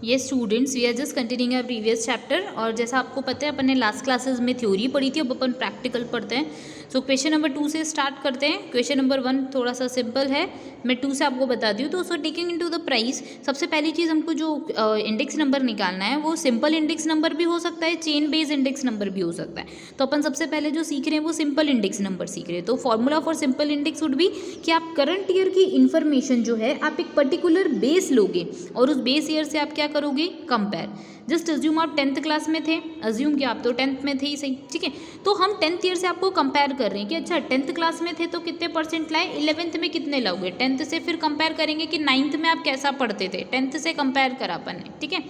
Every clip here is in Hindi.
ये students we are just continuing a previous chapter, और जैसा आपको पता है अपन ने लास्ट क्लासेस में थ्योरी पढ़ी थी, अब अपन प्रैक्टिकल पढ़ते हैं। सो क्वेश्चन नंबर 2 से स्टार्ट करते हैं। क्वेश्चन नंबर 1 थोड़ा सा सिंपल है, मैं 2 से आपको बता दी हूँ। तो so taking into the price, सबसे पहली चीज़ हमको जो इंडेक्स नंबर निकालना है वो सिंपल इंडेक्स नंबर भी हो सकता है, चेन बेस्ड इंडेक्स नंबर भी हो सकता है। तो अपन सबसे पहले जो सीख रहे हैं वो सिंपल इंडेक्स नंबर सीख रहे हैं। तो formula for simple index would be कि आप करंट ईयर की इन्फॉर्मेशन जो है आप एक पर्टिकुलर बेस लोगे और उस बेस ईयर से आप क्या करोगे, कंपेयर। जस्ट अज्यूम आप 10th क्लास में थे, अज्यूम कि आप तो 10th में थे ही सही, ठीक है। तो हम 10th ईयर से आपको कंपेयर कर रहे हैं कि अच्छा 10th क्लास में थे तो कितने परसेंट लाए, 11th में कितने लाओगे, 10th से फिर कंपेयर करेंगे कि 9th में आप कैसा पढ़ते थे, 10th से कंपेयर करा अपन ने, ठीक है।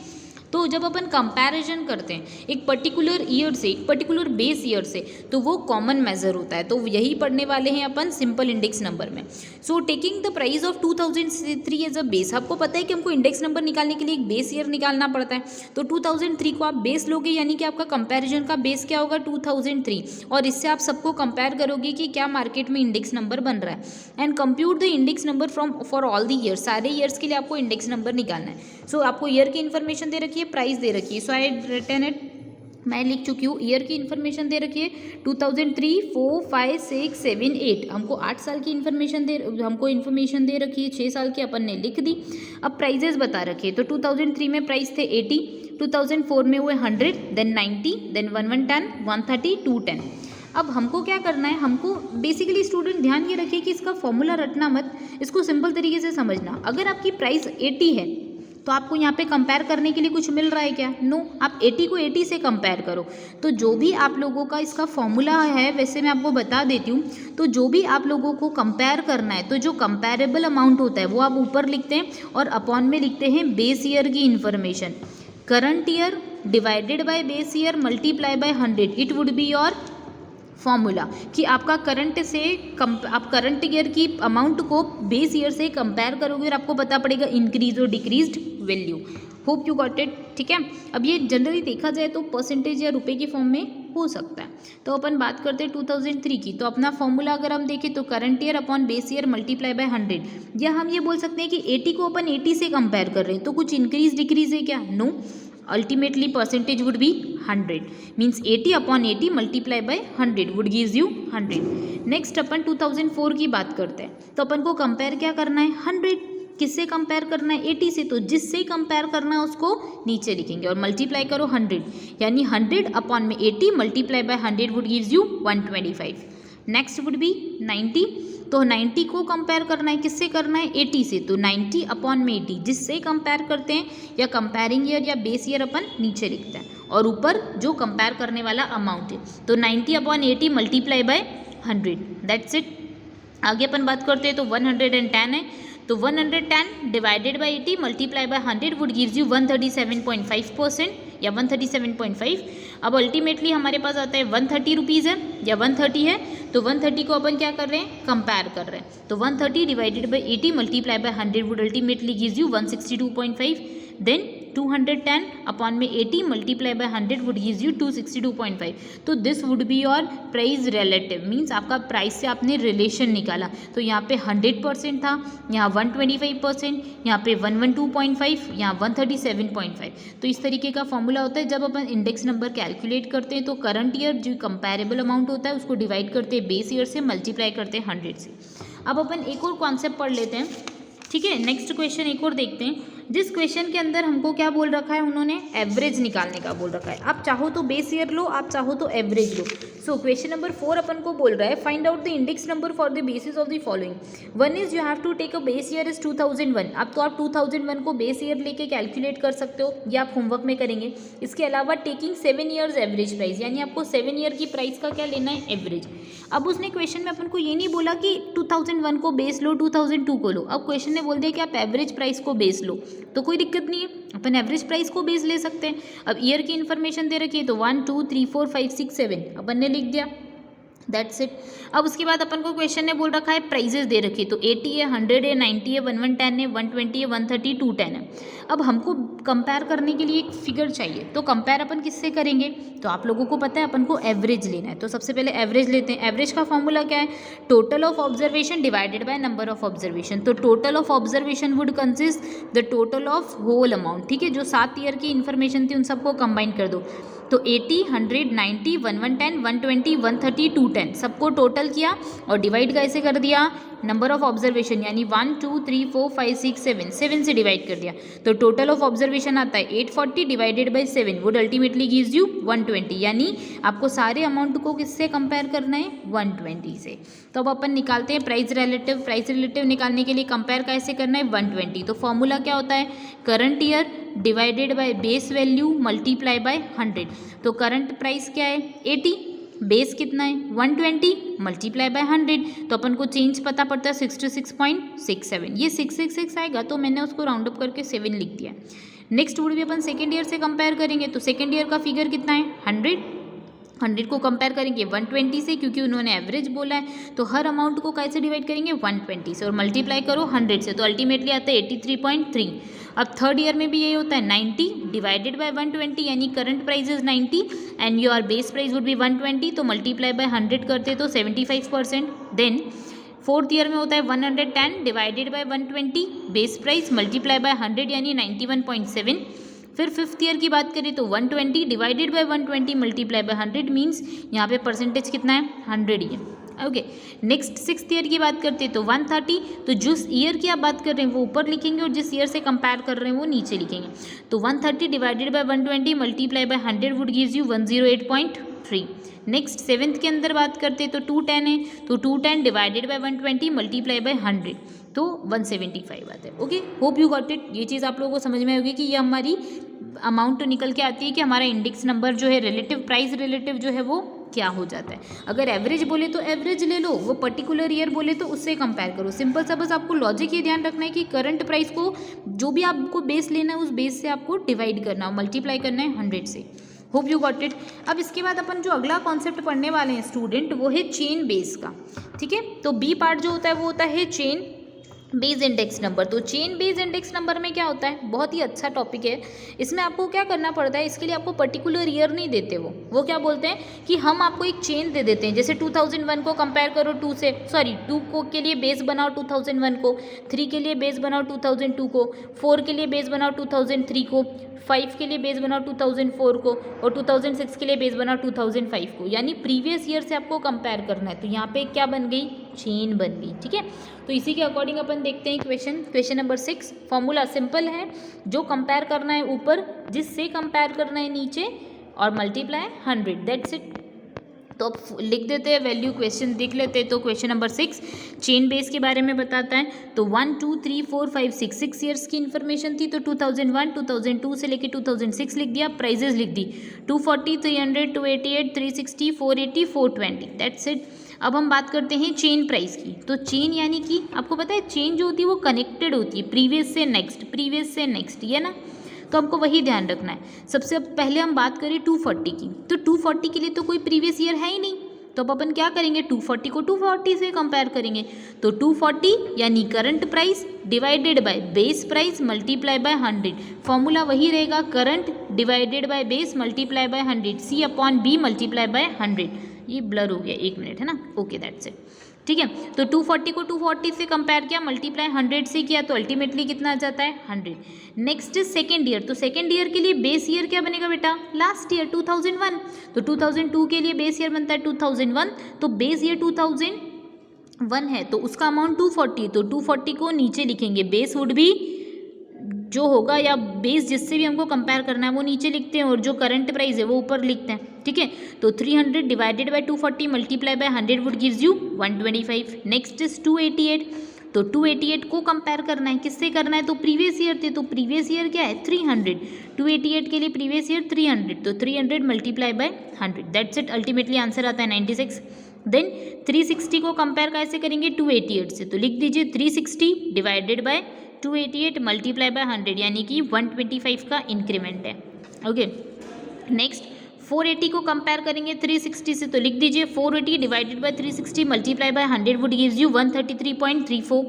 तो जब अपन कंपैरिजन करते हैं एक पर्टिकुलर ईयर से, एक पर्टिकुलर बेस ईयर से, तो वो कॉमन मेजर होता है। तो यही पढ़ने वाले हैं अपन सिंपल इंडेक्स नंबर में। So taking the price of 2003 as a base, आपको पता है कि हमको इंडेक्स नंबर निकालने के लिए एक बेस ईयर निकालना पड़ता है। तो 2003 को आप बेस लोगे, यानी कि आपका कंपैरिजन का बेस क्या होगा, 2003, और इससे आप सबको कंपेयर करोगे कि क्या मार्केट में इंडेक्स नंबर बन रहा है, and compute the index number from for all the year, सारे ईयर्स के लिए आपको इंडेक्स नंबर निकालना है। सो आपको ईयर की इन्फॉर्मेशन दे रखी है, प्राइस दे रखी है। सो आई रिटन इट, मैं लिख चुकी हूँ। ईयर की इन्फॉर्मेशन दे रखी है 2003, 4, 5, 6, 7, 8, हमको 8 साल की इन्फॉर्मेशन दे रखी है, 6 साल की अपन ने लिख दी। अब प्राइजेस बता रखे, तो 2003 में प्राइस थे 80, 2004 में हुए 100, देन 90, देन 1110, 130, 210। अब हमको क्या करना है, हमको बेसिकली स्टूडेंट ध्यान ये रखिए कि इसका फॉर्मूला रटना मत, इसको सिंपल तरीके से समझना। अगर आपकी प्राइस 80 है तो आपको यहाँ पे कंपेयर करने के लिए कुछ मिल रहा है क्या, नो। आप 80 को 80 से कंपेयर करो। तो जो भी आप लोगों का इसका फॉर्मूला है, वैसे मैं आपको बता देती हूँ, तो जो भी आप लोगों को कंपेयर करना है, तो जो कंपेरेबल अमाउंट होता है वो आप ऊपर लिखते हैं और अपॉन में लिखते हैं बेस ईयर की information. Current year divided by base year multiply by 100, it would be your formula कि आपका करंट से आप करंट ईयर की अमाउंट को बेस ईयर से कंपेयर करोगे और आपको पता पड़ेगा इंक्रीज और decreased value. Hope you got it, ठीक है। अब ये जनरली देखा जाए तो परसेंटेज या रुपए की फॉर्म में हो सकता है। तो अपन बात करते हैं 2003 की, तो अपना फॉर्मूला अगर हम देखें तो current year upon base year multiply by 100, या हम ये बोल सकते हैं कि 80 को अपन 80 से कंपेयर कर रहे हैं, तो कुछ इंक्रीज डिक्रीज है क्या, no. Ultimately percentage would be 100, means 80 upon 80 multiply by 100 would gives you 100. Next अपन 2004 की बात करते हैं, तो अपन को कंपेयर क्या करना है, 100, किससे कंपेयर करना है, 80 से, तो जिससे कंपेयर करना है उसको नीचे लिखेंगे और मल्टीप्लाई करो 100, यानी 100 अपॉन में 80 multiply by 100 would gives you 125। Next would be 90, तो 90 को कंपेयर करना है, किससे करना है, 80 से, तो 90 अपॉन में 80, जिससे कंपेयर करते हैं या कंपेयरिंग ईयर या बेस ईयर अपन नीचे लिखते हैं और ऊपर जो कंपेयर करने वाला अमाउंट है, तो 90 upon 80 multiply by 100, that's it. आगे अपन बात करते हैं तो 110 है, तो 110 divided by 80 multiply by 100 would gives you 137.5% या 137.5। अब अल्टीमेटली हमारे पास आता है 130 रुपीज़ है या 130 है, तो 130 को अपन क्या कर रहे हैं, कंपेयर कर रहे हैं, तो 130 divided by 80 multiply by 100 would ultimately gives you 162.5, then 210 upon में 80 multiply by 100 would gives you 262.5। तो this would be your price relative, means आपका प्राइस से आपने रिलेशन निकाला। तो यहाँ पे 100% था, यहाँ 125%, यहाँ पे 112.5, यहाँ 137.5। तो इस तरीके का फॉर्मूला होता है जब अपन इंडेक्स नंबर कैलकुलेट करते हैं। तो करंट ईयर जो कंपेरेबल अमाउंट होता है उसको डिवाइड करते हैं बेस ईयर से, मल्टीप्लाई करते हैं 100 से। अब अपन एक और कॉन्सेप्ट पढ़ लेते हैं, ठीक है। नेक्स्ट क्वेश्चन एक और देखते हैं, जिस क्वेश्चन के अंदर हमको क्या बोल रखा है, उन्होंने एवरेज निकालने का बोल रखा है। आप चाहो तो बेस ईयर लो, आप चाहो तो एवरेज लो। सो क्वेश्चन नंबर 4 अपन को बोल रहा है find out the index number for the basis of the following. One is you have to take a base year is 2001। अब तो आप 2001 को बेस ईयर लेके कैलकुलेट कर सकते हो, ये आप होमवर्क में करेंगे। इसके अलावा टेकिंग 7 ईयर्स एवरेज प्राइस, यानी आपको 7 ईयर की प्राइस का क्या लेना है, एवरेज। अब उसने क्वेश्चन में अपन को ये नहीं बोला कि 2001 को बेस लो, 2002 को लो। अब क्वेश्चन ने बोल दिया कि आप एवरेज प्राइस को बेस लो, तो कोई दिक्कत नहीं है, अपन एवरेज प्राइस को बेस ले सकते हैं। अब ईयर की इन्फॉर्मेशन दे रखी है, तो 1, 2, 3, 4, 5, 6, 7 अपन ने लिख दिया, दैट्स इट। अब उसके बाद अपन को क्वेश्चन ने बोल रखा है प्राइजेस दे रखी है, तो 80 है, 100 है, 90 है, 1110 है, 120 है, 130, 210 है। अब हमको कंपेयर करने के लिए एक फिगर चाहिए, तो कंपेयर अपन किससे करेंगे? तो आप लोगों को पता है अपन को एवरेज लेना है, तो सबसे पहले एवरेज लेते हैं। एवरेज का फॉर्मूला क्या है? Total of observation divided by number of observation. तो total of observation would consist the total of whole amount, ठीक है, जो 7 ईयर की इन्फॉर्मेशन थी उन सबको कंबाइन कर दो। तो 80, 100, 90, 1110, 120, 130, 210 सबको टोटल किया और डिवाइड कैसे कर दिया? नंबर ऑफ ऑब्जर्वेशन, यानी 1 2 3 4 5 6 7 से डिवाइड कर दिया। तो टोटल ऑफ ऑब्जर्वेशन आता है 840 divided by 7 would ultimately gives you 120, यानी आपको सारे अमाउंट को किससे कंपेयर करना है? 120 से। तो अब अपन निकालते हैं प्राइस रिलेटिव। प्राइस रिलेटिव निकालने के लिए कंपेयर कैसे करना है? 120। तो फॉर्मूला क्या होता है? Current year divided by base value multiply by 100। तो करंट प्राइस क्या है? 80, बेस कितना है? 120 मल्टीप्लाई बाय 100। तो अपन को चेंज पता पड़ता है 66.67। ये 666 आएगा तो मैंने उसको राउंड अप करके 7 लिख दिया। नेक्स्ट वुड भी अपन सेकेंड ईयर से कंपेयर करेंगे, तो सेकेंड ईयर का फिगर कितना है? 100 को कंपेयर करेंगे 120 से, क्योंकि उन्होंने एवरेज बोला है। तो हर अमाउंट को कैसे डिवाइड करेंगे? 120 से, और मल्टीप्लाई करो 100 से, तो अल्टीमेटली आता है 83.3। अब थर्ड ईयर में भी यही होता है, 90 डिवाइडेड बाय 120, यानी current price is 90 and your base price would be 120, तो मल्टीप्लाई बाय 100 करते तो 75%। देन फोर्थ ईयर में होता है 110 divided by 120 base price multiply by 100, यानी 91.7। फिर फिफ्थ ईयर की बात करें तो 120 divided by 120 multiply by 100 means यहाँ पे परसेंटेज कितना है? 100 ही है। ओके, नेक्स्ट सिक्स्थ ईयर की बात करते हैं तो 130। तो जिस ईयर की आप बात कर रहे हैं वो ऊपर लिखेंगे और जिस ईयर से कंपेयर कर रहे हैं वो नीचे लिखेंगे। तो 130 divided bye 120 multiply by 100 would gives you 108.3। Next seventh के अंदर बात करते हैं तो 210 है, तो 210 डिवाइडेड बाय 120 मल्टीप्लाई बाय 100 तो 175 आता है। Okay, hope you got it. ये चीज़ आप लोगों को समझ में होगी कि ये हमारी अमाउंट निकल के आती है कि हमारा इंडेक्स नंबर जो है रिलेटिव प्राइस रिलेटिव जो है वो क्या हो जाता है। अगर एवरेज बोले तो एवरेज ले लो, वो पर्टिकुलर ईयर बोले तो उससे कंपेयर करो। सिंपल सा बस आपको लॉजिक ये ध्यान रखना है कि करंट प्राइस को जो भी आपको बेस लेना है उस बेस से आपको डिवाइड करना है, मल्टीप्लाई करना है 100 से। Hope you got it. अब इसके बाद अपन जो अगला कॉन्सेप्ट पढ़ने वाले हैं स्टूडेंट, वो है चेन बेस का। ठीक है, तो बी पार्ट जो होता है वो होता है चेन बेस इंडेक्स नंबर। तो चेन बेस इंडेक्स नंबर में क्या होता है? बहुत ही अच्छा टॉपिक है। इसमें आपको क्या करना पड़ता है, इसके लिए आपको पर्टिकुलर ईयर नहीं देते, वो क्या बोलते हैं कि हम आपको एक चेन दे देते हैं। जैसे 2001 को कंपेयर करो 2 से, सॉरी 2 को के लिए बेस बनाओ 2001 को, 3 के लिए बेस बनाओ 2002 को, 4 के लिए बेस बनाओ 2003 को, 5 के लिए बेस बनाओ 2004 को, और 2006 के लिए बेस बनाओ 2005 को। यानी प्रीवियस ईयर से आपको कंपेयर करना है। तो यहाँ पे क्या बन गई? चेन बन गई। ठीक है, तो इसी के अकॉर्डिंग अपन देखते हैं क्वेश्चन नंबर 6। फॉर्मूला सिंपल है, जो कंपेयर करना है ऊपर, जिससे कंपेयर करना है नीचे, और मल्टीप्लाई 100, दैट्स इट। तो अब लिख देते हैं वैल्यू, क्वेश्चन देख लेते हैं। तो क्वेश्चन नंबर 6 चेन बेस के बारे में बताता है। तो 1 2 3 4 5 6 ईयर्स की इन्फॉर्मेशन थी। तो 2001 2002 से लेके 2006 लिख दिया, प्राइजेस लिख दी 240 300 288 360 480 420, दैट्स इट। अब हम बात करते हैं चेन प्राइस की। तो चेन यानी कि आपको पता है चेन जो होती है वो कनेक्टेड होती है, प्रीवियस से नेक्स्ट, प्रीवियस से नेक्स्ट, ये ना, तो हमको वही ध्यान रखना है। सबसे पहले हम बात करें 240 की। तो 240 के लिए तो कोई प्रीवियस ईयर है ही नहीं, तो अब अपन क्या करेंगे? 240 को 240 से कंपेयर करेंगे। तो 240 यानी current price divided by base price multiply by 100। Formula वही रहेगा, current divided by base multiply by 100, C/B multiply by 100। ये ब्लर हो गया, 1 मिनट, है ना। Okay, that's it. ठीक है, तो 240 को 240 से कंपेयर किया, मल्टीप्लाई 100 से किया, तो अल्टीमेटली कितना आ जाता है? 100। Next second year. तो सेकेंड ईयर के लिए बेस ईयर क्या बनेगा बेटा? Last year 2001। तो 2002 के लिए बेस ईयर बनता है 2001, तो बेस ईयर 2001 है, तो उसका अमाउंट 240, तो 240 को नीचे लिखेंगे, बेस वुड भी जो होगा या बेस जिससे भी हमको कंपेयर करना है वो नीचे लिखते हैं, और जो करंट प्राइस है वो ऊपर लिखते हैं। ठीक है, तो 300 divided by 240 multiply by 100 would gives you 125। Next is 288। तो 288 को कंपेयर करना है, किससे करना है? तो प्रीवियस ईयर थे, तो प्रीवियस ईयर क्या है? 300। 288 के लिए प्रीवियस ईयर 300, तो 300 multiply by 100, that's it. Ultimately answer आता है 96। देन 360 को कंपेयर कैसे करेंगे? 288 से, तो लिख दीजिए 360 डिवाइडेड बाय 288 मल्टीप्लाई बाय 100, यानी कि 125 का इंक्रीमेंट है। ओके, नेक्स्ट 480 को कंपेयर करेंगे 360 से, तो लिख दीजिए 480 divided by 360 multiply by 100 would gives you 133.34।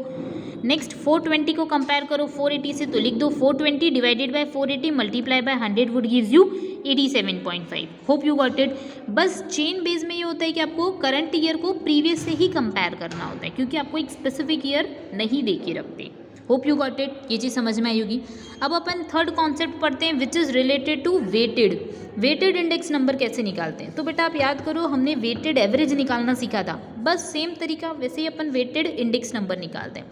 Next 420 को कंपेयर करो 480 से, तो लिख दो 420 divided by 480 multiply by 100 would gives you 87.5. Hope you got it. बस चेन बेस में ये होता है कि आपको करंट ईयर को प्रीवियस से ही कंपेयर करना होता है, क्योंकि आपको एक स्पेसिफिक ईयर नहीं दे के रखते. Hope you got it. ये चीज़ समझ में आई होगी. अब अपन थर्ड कॉन्सेप्ट पढ़ते हैं which is related to weighted. Weighted index number कैसे निकालते हैं. तो बेटा आप याद करो, हमने वेटेड एवरेज निकालना सीखा था. बस सेम तरीका वैसे ही अपन वेटेड इंडेक्स नंबर निकालते हैं.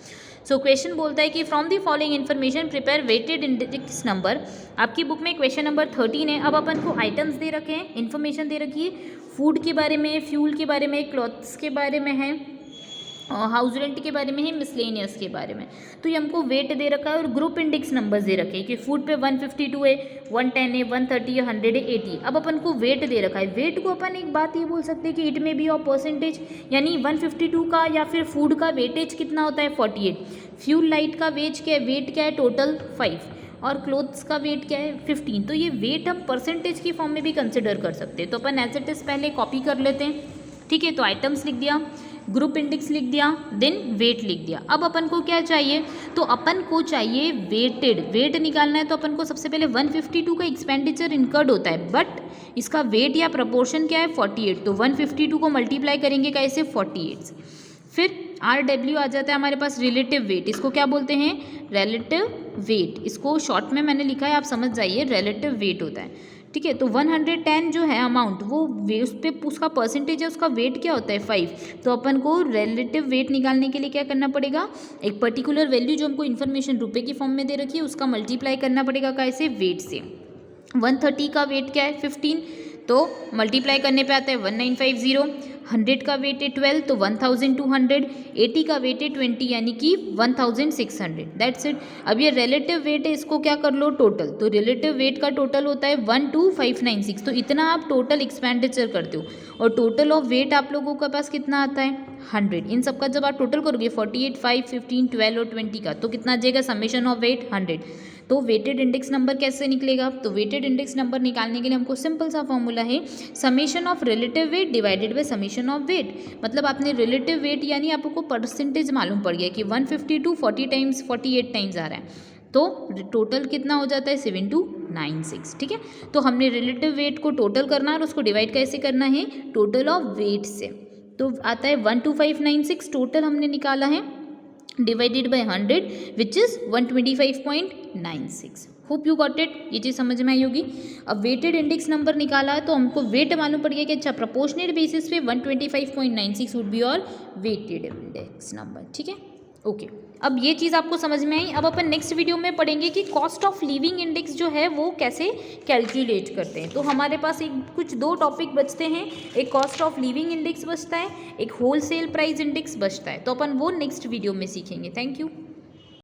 सो क्वेश्चन बोलता है कि from the following information prepare weighted index number. आपकी बुक में क्वेश्चन नंबर 13 है. अब अपन को आइटम्स दे रखे हैं, इन्फॉर्मेशन दे रखी है, फूड के बारे में, फ्यूल के बारे में, क्लॉथ्स के बारे में है, हाउस रेंट के बारे में है, मिसलेनियस के बारे में. तो ये हमको वेट दे रखा है और ग्रुप इंडेक्स नंबर्स दे रखे हैं कि फूड पे 152 है, 110 है, 130 है, 100 है, 80. अब अपन को वेट दे रखा है. वेट को अपन एक बात ये बोल सकते हैं कि इट में बी ऑफ परसेंटेज, यानी 152 का या फिर फूड का वेटेज कितना होता है 48. फ्यूल लाइट का वेट क्या है टोटल 5 और क्लोथ्स का वेट क्या है 15. तो ये वेट हम परसेंटेज की फॉर्म में भी कंसिडर कर सकते हैं. तो अपन एज इट इज पहले कॉपी कर लेते हैं. ठीक है, तो आइटम्स लिख दिया, ग्रुप इंडेक्स लिख दिया, देन वेट लिख दिया. अब अपन को क्या चाहिए, तो अपन को चाहिए वेटेड. वेट निकालना है तो अपन को सबसे पहले 152 का एक्सपेंडिचर इनकर्ड होता है, बट इसका वेट या प्रपोर्शन क्या है 48. तो 152 को मल्टीप्लाई करेंगे कैसे 48 से. फिर RW आ जाता है हमारे पास रिलेटिव वेट. इसको क्या बोलते हैं, रिलेटिव वेट. इसको शॉर्ट में मैंने लिखा है, आप समझ जाइए, रिलेटिव वेट होता है. ठीक है, तो 110 जो है अमाउंट, वो उस पर उसका परसेंटेज है, उसका वेट क्या होता है 5. तो अपन को रिलेटिव वेट निकालने के लिए क्या करना पड़ेगा, एक पर्टिकुलर वैल्यू जो हमको इन्फॉर्मेशन रुपए की फॉर्म में दे रखी है उसका मल्टीप्लाई करना पड़ेगा कैसे, वेट से. 130 का वेट क्या है 15, तो मल्टीप्लाई करने पे आता है 1950. 100 का वेट है 12, तो 1200. 80 का वेट है 20, यानी कि 1600. That's it. अब ये रिलेटिव वेट है, इसको क्या कर लो टोटल. तो रिलेटिव वेट का टोटल होता है 12596. तो इतना आप टोटल एक्सपेंडिचर करते हो और टोटल ऑफ वेट आप लोगों के पास कितना आता है 100. इन सब का जब आप टोटल करोगे 48, 5, 15, 12 और 20 का, तो कितना आ जाएगा समेशन ऑफ वेट 100. तो वेटेड इंडेक्स नंबर कैसे निकलेगा, तो वेटेड इंडेक्स नंबर निकालने के लिए हमको सिंपल सा फॉर्मूला है summation of relative weight divided by summation of weight. मतलब आपने रिलेटिव वेट यानी आपको परसेंटेज मालूम पड़ गया कि 152 40 टाइम्स 48 टाइम्स आ रहा है, तो टोटल कितना हो जाता है 7296. ठीक है, तो हमने रिलेटिव वेट को टोटल करना है और उसको डिवाइड कैसे करना है टोटल ऑफ वेट से. तो आता है 12596 टोटल हमने निकाला है, divided by 100 which is 125.96. Hope you got it. ये चीज़ समझ में आई होगी. अब वेटेड इंडेक्स नंबर निकाला है तो हमको वेट मालूम पड़ गया कि अच्छा प्रोपोर्शनेट बेसिस पे 125.96 वुड बी और वेटेड इंडेक्स नंबर. ठीक है, ओके. अब ये चीज़ आपको समझ में आई. अब अपन नेक्स्ट वीडियो में पढ़ेंगे कि कॉस्ट ऑफ लिविंग इंडेक्स जो है वो कैसे कैलकुलेट करते हैं. तो हमारे पास एक कुछ 2 टॉपिक बचते हैं, एक कॉस्ट ऑफ लिविंग इंडेक्स बचता है, एक होलसेल प्राइस इंडेक्स बचता है. तो अपन वो नेक्स्ट वीडियो में सीखेंगे. Thank you.